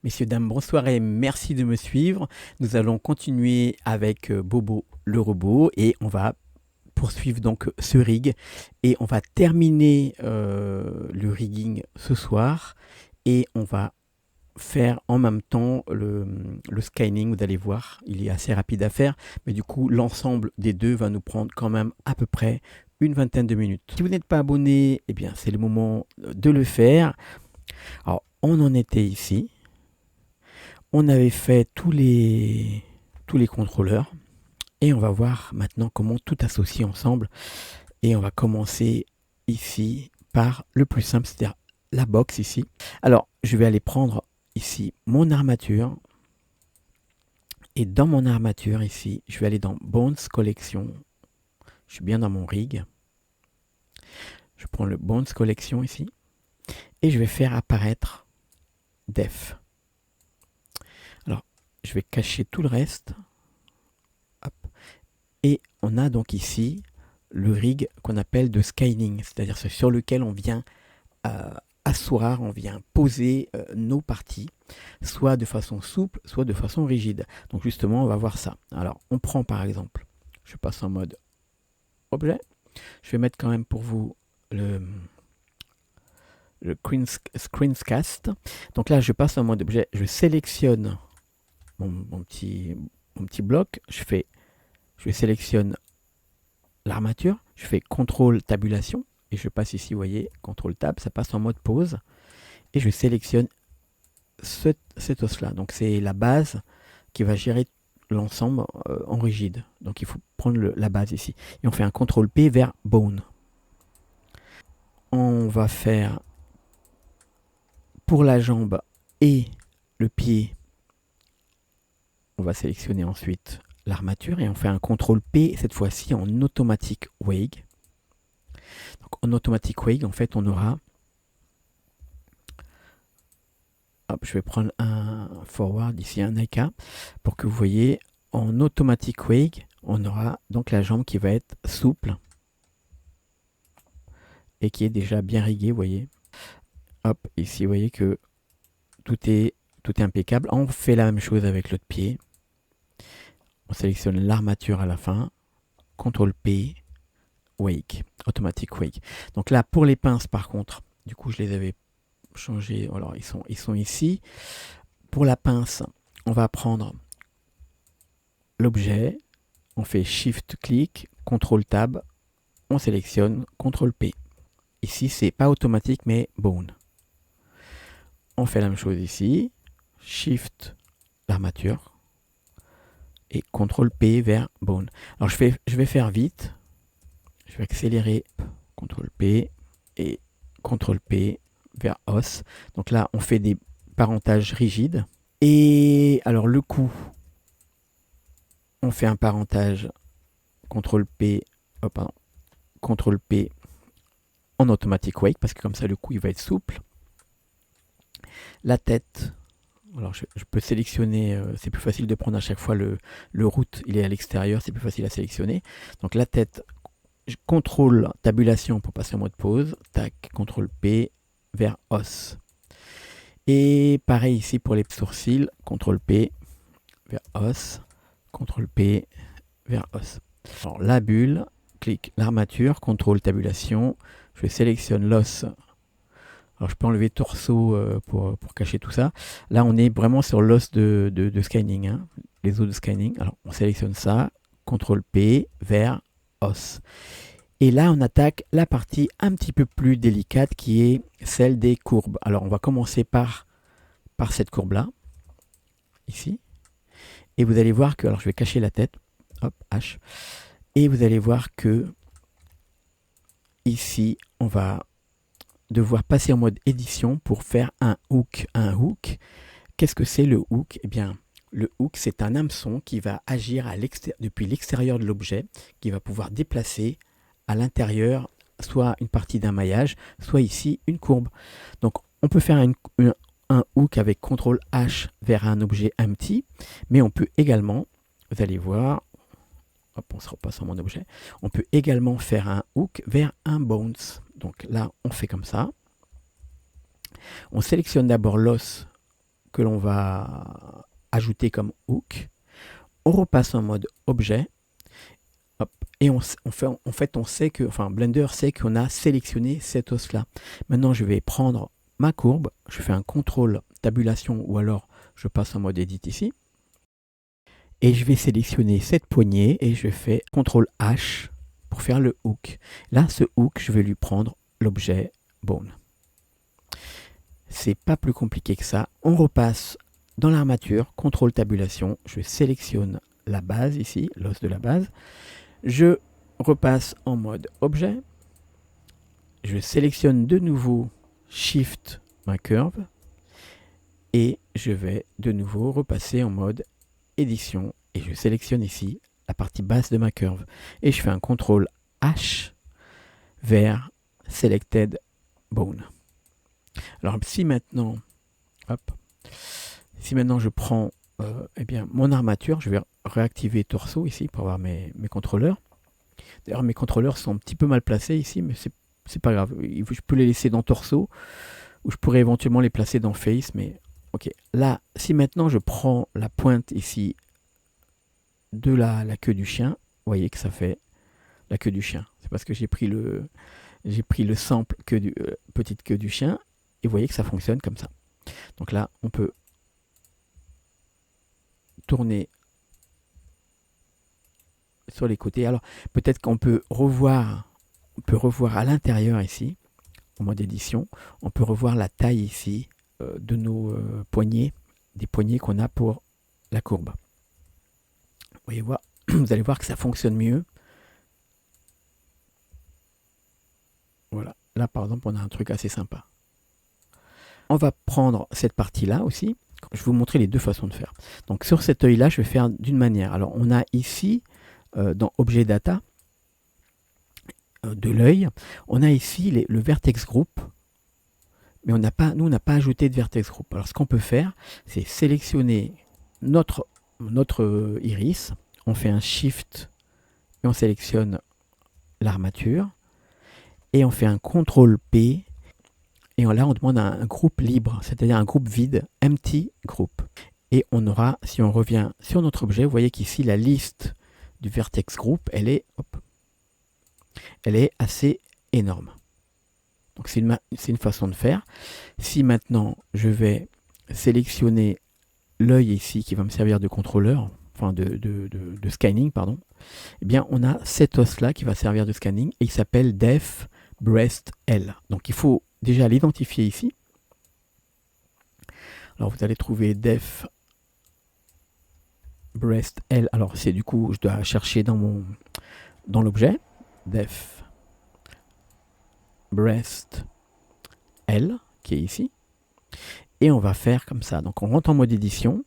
Messieurs, dames, bonsoir et merci de me suivre. Nous allons continuer avec Bobo le robot et on va poursuivre donc ce rig et on va terminer le rigging ce soir et on va faire en même temps le scanning. Vous allez voir, il est assez rapide à faire, mais du coup l'ensemble des deux va nous prendre quand même à peu près une vingtaine de minutes. Si vous n'êtes pas abonné, eh bien c'est le moment de le faire. Alors on en était ici. On avait fait tous les contrôleurs et on va voir maintenant comment tout associer ensemble. Et on va commencer ici par le plus simple, c'est-à-dire la box ici. Alors, je vais aller prendre ici mon armature. Et dans mon armature ici, je vais aller dans Bones Collection. Je suis bien dans mon rig. Je prends le Bones Collection ici. Et je vais faire apparaître Def. Alors, je vais cacher tout le reste. Hop. Et on a donc ici le rig qu'on appelle de scaling, c'est-à-dire sur lequel on vient asseoir, on vient poser nos parties, soit de façon souple, soit de façon rigide. Donc justement, on va voir ça. Alors, on prend par exemple, je passe en mode objet. Je vais mettre quand même pour vous le screencast. Donc là, je passe en mode objet, je sélectionne mon petit bloc, je sélectionne l'armature, je fais CTRL tabulation et je passe ici, vous voyez, CTRL tab, ça passe en mode pause et je sélectionne cet os là. Donc c'est la base qui va gérer l'ensemble en rigide. Donc il faut prendre la base ici et on fait un CTRL P vers bone. On va faire pour la jambe et le pied, on va sélectionner ensuite l'armature et on fait un CTRL P cette fois-ci en automatic wake. Donc en automatic wake, en fait, on aura. Hop, je vais prendre un forward ici, un AK, pour que vous voyez en automatic wake, on aura donc la jambe qui va être souple et qui est déjà bien riguée, vous voyez. Hop, ici, vous voyez que tout est impeccable. On fait la même chose avec l'autre pied. On sélectionne l'armature à la fin. CTRL P, wake, automatic wake. Donc là, pour les pinces, par contre, du coup, je les avais changés. Alors, ils sont ici. Pour la pince, on va prendre l'objet. On fait Shift-clic, CTRL-tab. On sélectionne CTRL-P. Ici, c'est pas automatique, mais bone. On fait la même chose ici. Shift, l'armature. Et CTRL-P vers bone. Alors, je vais faire vite. Je vais accélérer. CTRL-P et CTRL-P vers os. Donc là, on fait des parentages rigides. Et alors, le coup, on fait un parentage CTRL-P, CTRL-P en automatic wake, parce que comme ça, le coup, il va être souple. La tête, alors je peux sélectionner, c'est plus facile de prendre à chaque fois le route, il est à l'extérieur, c'est plus facile à sélectionner. Donc la tête, je contrôle tabulation pour passer en mode pause, tac, CTRL P vers os. Et pareil ici pour les sourcils, CTRL P vers os, CTRL P vers os. Alors la bulle, clique l'armature, contrôle tabulation, je sélectionne l'os. Alors je peux enlever torso pour cacher tout ça. Là on est vraiment sur l'os de scanning, hein, les os de scanning. Alors on sélectionne ça, CTRL P vers os. Et là, on attaque la partie un petit peu plus délicate qui est celle des courbes. Alors, on va commencer par cette courbe-là, ici. Et vous allez voir que, alors je vais cacher la tête, hop, H. Et vous allez voir que, ici, on va devoir passer en mode édition pour faire un hook. Un hook, qu'est-ce que c'est le hook? Eh bien, le hook, c'est un hameçon qui va agir depuis l'extérieur de l'objet, qui va pouvoir déplacer à l'intérieur soit une partie d'un maillage, soit ici une courbe. Donc on peut faire un hook avec CTRL H vers un objet empty, mais on peut également, vous allez voir, hop, on se repasse en mon objet, on peut également faire un hook vers un bones. Donc là, on fait comme ça. On sélectionne d'abord l'os que l'on va ajouter comme hook. On repasse en mode objet. Hop, et en fait, on sait que, enfin, Blender sait qu'on a sélectionné cet os-là. Maintenant, je vais prendre ma courbe, je fais un contrôle tabulation ou alors je passe en mode edit ici. Et je vais sélectionner cette poignée et je fais CTRL H pour faire le hook. Là, ce hook, je vais lui prendre l'objet bone. C'est pas plus compliqué que ça. On repasse dans l'armature, contrôle tabulation, je sélectionne la base ici, l'os de la base. Je repasse en mode objet. Je sélectionne de nouveau Shift ma curve et je vais de nouveau repasser en mode édition et je sélectionne ici la partie basse de ma curve et je fais un CTRL H vers Selected Bone. Alors si maintenant, hop, si maintenant je prends eh bien, mon armature, je vais réactiver torso ici pour avoir mes contrôleurs. D'ailleurs mes contrôleurs sont un petit peu mal placés ici, mais c'est pas grave. Je peux les laisser dans torso ou je pourrais éventuellement les placer dans face, mais ok. Là, si maintenant je prends la pointe ici de la queue du chien, vous voyez que ça fait la queue du chien. C'est parce que j'ai pris le sample petite queue du chien et vous voyez que ça fonctionne comme ça. Donc là, on peut tourner sur les côtés. Alors peut-être qu'on peut revoir à l'intérieur ici, au mode édition, on peut revoir la taille ici de nos poignées, des poignées qu'on a pour la courbe. Vous allez voir que ça fonctionne mieux. Voilà, là par exemple on a un truc assez sympa. On va prendre cette partie-là aussi. Je vais vous montrer les deux façons de faire. Donc sur cet œil-là, je vais faire d'une manière. Alors on a ici, dans Objet Data, de l'œil, on a ici le Vertex Group, mais nous on n'a pas ajouté de Vertex Group. Alors ce qu'on peut faire, c'est sélectionner notre iris, on fait un Shift et on sélectionne l'armature, et on fait un CTRL P, et là on demande un groupe libre, c'est-à-dire un groupe vide, empty group. Et on aura, si on revient sur notre objet, vous voyez qu'ici la liste du vertex group, elle est assez énorme. Donc c'est une façon de faire. Si maintenant je vais sélectionner l'œil ici qui va me servir de contrôleur, enfin de scanning, pardon, eh bien on a cet os-là qui va servir de scanning et il s'appelle Def Breast L. Donc il faut déjà l'identifier ici. Alors vous allez trouver Def Breast L. Alors c'est du coup, je dois chercher dans l'objet Def Breast L qui est ici. Et on va faire comme ça. Donc on rentre en mode édition,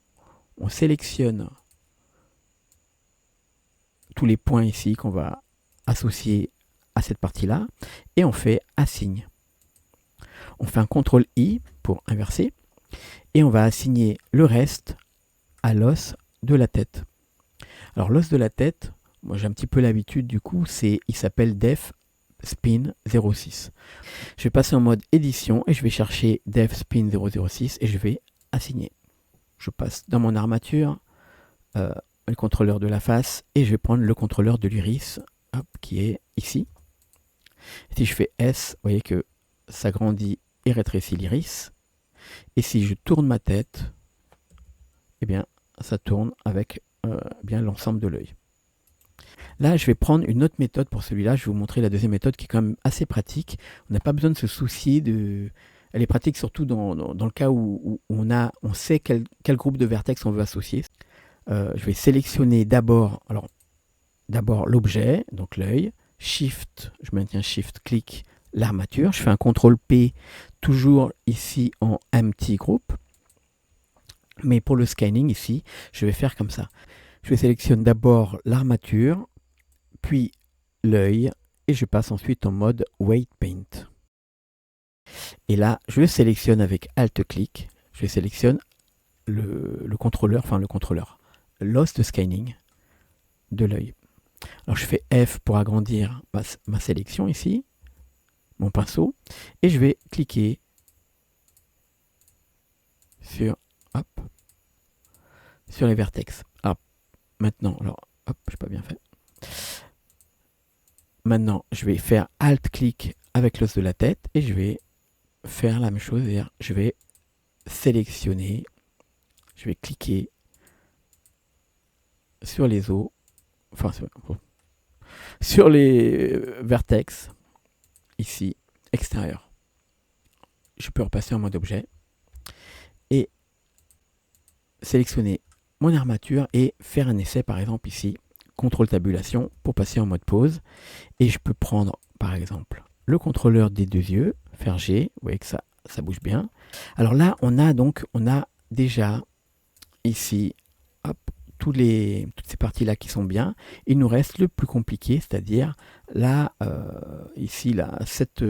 on sélectionne tous les points ici qu'on va associer à cette partie-là et on fait assign. On fait un CTRL I pour inverser et on va assigner le reste à l'os de la tête. Alors l'os de la tête, moi j'ai un petit peu l'habitude du coup, il s'appelle Def Spin 06. Je vais passer en mode édition et je vais chercher Def Spin 006 et je vais assigner. Je passe dans mon armature, le contrôleur de la face et je vais prendre le contrôleur de l'iris qui est ici. Et si je fais S, vous voyez que ça grandit et rétrécit l'iris. Et si je tourne ma tête, eh bien ça tourne avec bien l'ensemble de l'œil. Là, je vais prendre une autre méthode pour celui-là. Je vais vous montrer la deuxième méthode qui est quand même assez pratique. On n'a pas besoin de se soucier de... Elle est pratique surtout dans le cas où on sait quel groupe de vertex on veut associer. Je vais sélectionner d'abord l'objet, donc l'œil. Shift, je maintiens Shift, clic, l'armature. Je fais un CTRL P, toujours ici en empty group. Mais pour le scanning ici, je vais faire comme ça. Je sélectionne d'abord l'armature, puis l'œil, et je passe ensuite en mode Weight Paint. Et là, je le sélectionne avec Alt-clic, je sélectionne le contrôleur, l'os de scanning de l'œil. Alors je fais F pour agrandir ma sélection ici, mon pinceau, et je vais cliquer sur hop, sur les vertex. Alors, maintenant, alors, hop, j'ai pas bien fait. Maintenant, je vais faire Alt-clic avec l'os de la tête et je vais faire la même chose, c'est-à-dire je vais sélectionner, je vais cliquer sur les os, enfin sur les vertex, ici, extérieur. Je peux repasser en mode objet et sélectionner mon armature et faire un essai, par exemple ici, contrôle tabulation pour passer en mode pause. Et je peux prendre, par exemple, le contrôleur des deux yeux, faire G, vous voyez que ça bouge bien. Alors là, on a déjà ici, hop, toutes ces parties-là qui sont bien. Il nous reste le plus compliqué, c'est-à-dire là, ici, là, cette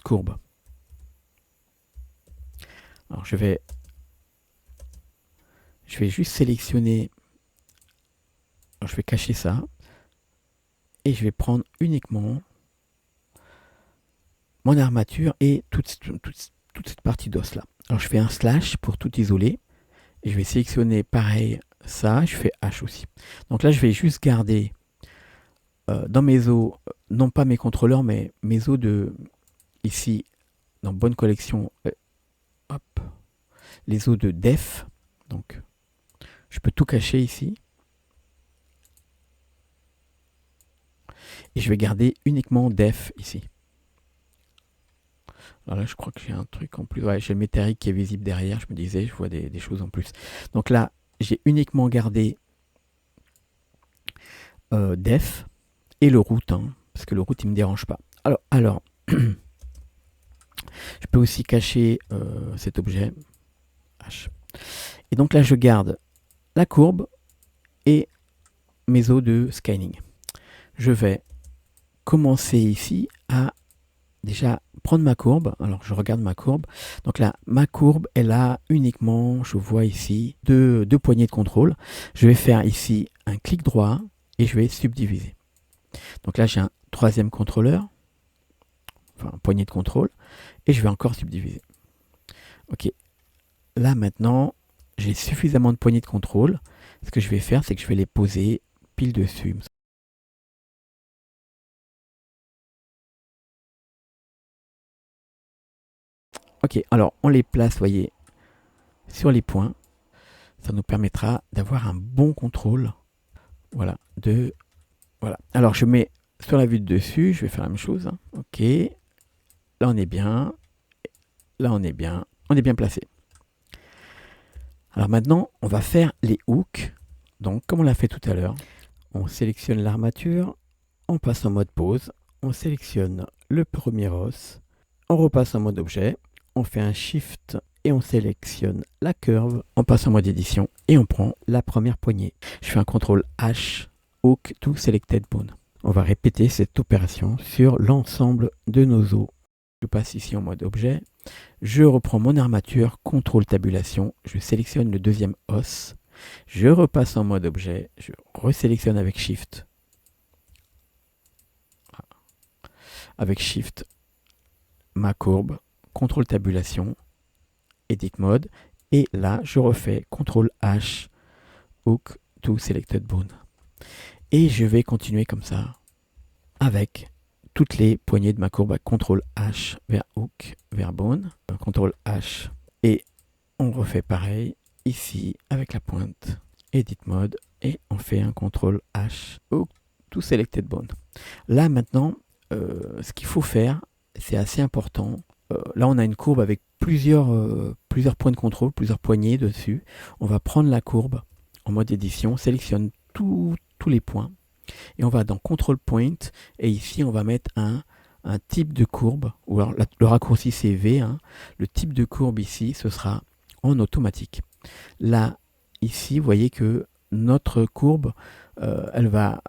courbe. Alors je vais juste sélectionner, alors, je vais cacher ça, et je vais prendre uniquement mon armature et toute cette partie d'os là. Alors je fais un slash pour tout isoler, et je vais sélectionner pareil ça, je fais H aussi. Donc là je vais juste garder dans mes os, non pas mes contrôleurs, mais mes os de ici, dans bonne collection, hop, les os de def, donc je peux tout cacher ici. Et je vais garder uniquement def ici. Alors là, je crois que j'ai un truc en plus. Ouais, j'ai le métérique qui est visible derrière. Je me disais, je vois des choses en plus. Donc là, j'ai uniquement gardé def et le root, hein, parce que le root, il ne me dérange pas. Alors je peux aussi cacher cet objet. H. Et donc là, je garde la courbe et mes os de scaling. Je vais commencer ici à déjà prendre ma courbe. Alors je regarde ma courbe. Donc là, ma courbe, elle a uniquement, je vois ici, deux poignées de contrôle. Je vais faire ici un clic droit et je vais subdiviser. Donc là, j'ai un troisième contrôleur, enfin un poignée de contrôle, et je vais encore subdiviser. Ok. Là maintenant, j'ai suffisamment de poignées de contrôle. Ce que je vais faire, c'est que je vais les poser pile dessus. Ok, alors on les place, voyez, sur les points. Ça nous permettra d'avoir un bon contrôle. Voilà, voilà. Alors je mets sur la vue de dessus, je vais faire la même chose. Hein. Ok, là on est bien. Là on est bien. On est bien placé. Alors maintenant, on va faire les hooks. Donc comme on l'a fait tout à l'heure, on sélectionne l'armature, on passe en mode pause, on sélectionne le premier os, on repasse en mode objet, on fait un shift et on sélectionne la curve, on passe en mode édition et on prend la première poignée. Je fais un CTRL H, Hook to Selected Bone. On va répéter cette opération sur l'ensemble de nos os. Je passe ici en mode objet, je reprends mon armature, CTRL tabulation, je sélectionne le deuxième os, je repasse en mode objet, je resélectionne avec Shift, ma courbe, CTRL tabulation, Edit Mode, et là je refais CTRL H, Hook to Selected Bone. Et je vais continuer comme ça avec toutes les poignées de ma courbe à CTRL H vers Hook, vers Bone, CTRL H, et on refait pareil ici avec la pointe, Edit Mode, et on fait un CTRL H, Hook to Selected Bone. Là maintenant, ce qu'il faut faire, c'est assez important. Là on a une courbe avec plusieurs points de contrôle, plusieurs poignées dessus. On va prendre la courbe en mode édition, sélectionne tous les points et on va dans Control Point et ici on va mettre un type de courbe, ou alors le raccourci c'est V, hein. Le type de courbe ici ce sera en automatique. Là ici vous voyez que notre courbe elle va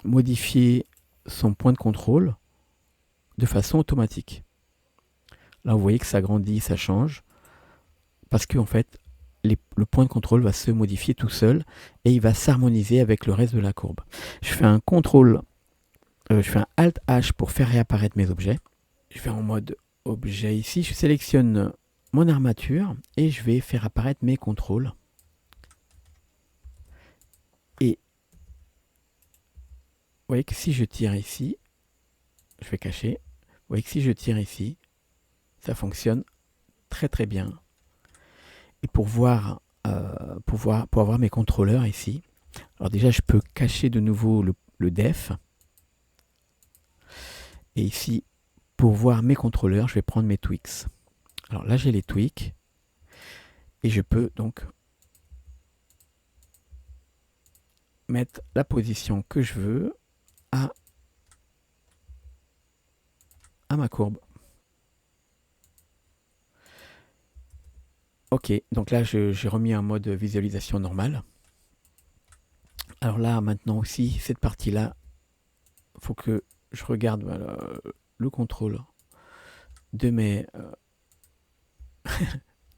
modifier son point de contrôle de façon automatique. Là vous voyez que ça grandit, ça change parce qu'en fait le point de contrôle va se modifier tout seul et il va s'harmoniser avec le reste de la courbe. Je fais un CTRL, je fais un Alt H pour faire réapparaître mes objets. Je vais en mode objet ici, je sélectionne mon armature et je vais faire apparaître mes contrôles. Et vous voyez que si je tire ici, je vais cacher. Vous voyez que si je tire ici, ça fonctionne très très bien. Et pour avoir mes contrôleurs ici, alors déjà je peux cacher de nouveau le def. Et ici, pour voir mes contrôleurs, je vais prendre mes tweaks. Alors là j'ai les tweaks. Et je peux donc mettre la position que je veux à ma courbe. Ok, donc là j'ai remis un mode visualisation normale. Alors là maintenant aussi, cette partie-là, il faut que je regarde le contrôle de mes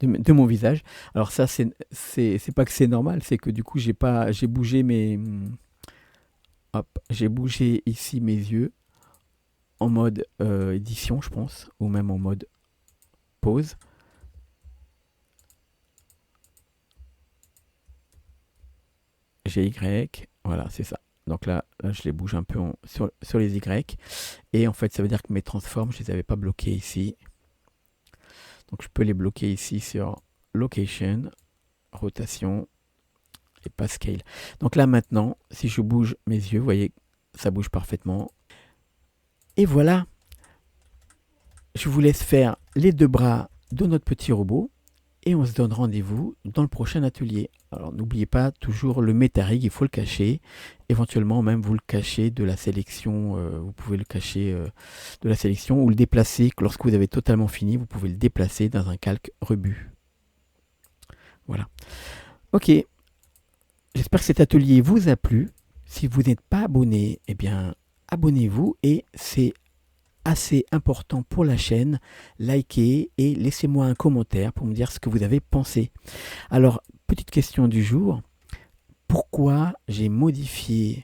de mon visage. Alors ça c'est pas que c'est normal, c'est que du coup j'ai bougé mes j'ai bougé ici mes yeux en mode édition je pense, ou même en mode pause. GY, voilà, c'est ça. Donc là, je les bouge un peu sur les Y. Et en fait, ça veut dire que mes transforms, je ne les avais pas bloqués ici. Donc je peux les bloquer ici sur Location, Rotation et pas Scale. Donc là maintenant, si je bouge mes yeux, vous voyez, ça bouge parfaitement. Et voilà, je vous laisse faire les deux bras de notre petit robot. Et on se donne rendez-vous dans le prochain atelier. Alors n'oubliez pas toujours le métarig, il faut le cacher. Éventuellement même vous le cachez de la sélection, vous pouvez le cacher de la sélection ou le déplacer. Lorsque vous avez totalement fini, vous pouvez le déplacer dans un calque rebut. Voilà. Ok, j'espère que cet atelier vous a plu. Si vous n'êtes pas abonné, eh bien abonnez-vous et c'est assez important pour la chaîne. Likez et laissez-moi un commentaire pour me dire ce que vous avez pensé. Alors, petite question du jour. Pourquoi j'ai modifié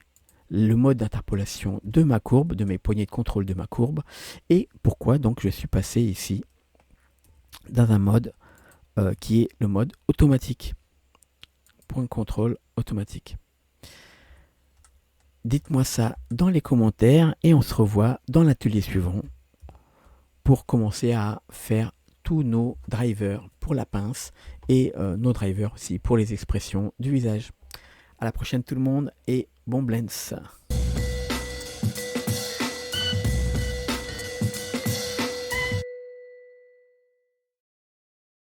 le mode d'interpolation de ma courbe, de mes poignées de contrôle de ma courbe, et pourquoi donc je suis passé ici dans un mode qui est le mode automatique, point de contrôle automatique. Dites-moi ça dans les commentaires et on se revoit dans l'atelier suivant pour commencer à faire tous nos drivers pour la pince et nos drivers aussi pour les expressions du visage. À la prochaine tout le monde et bon blends.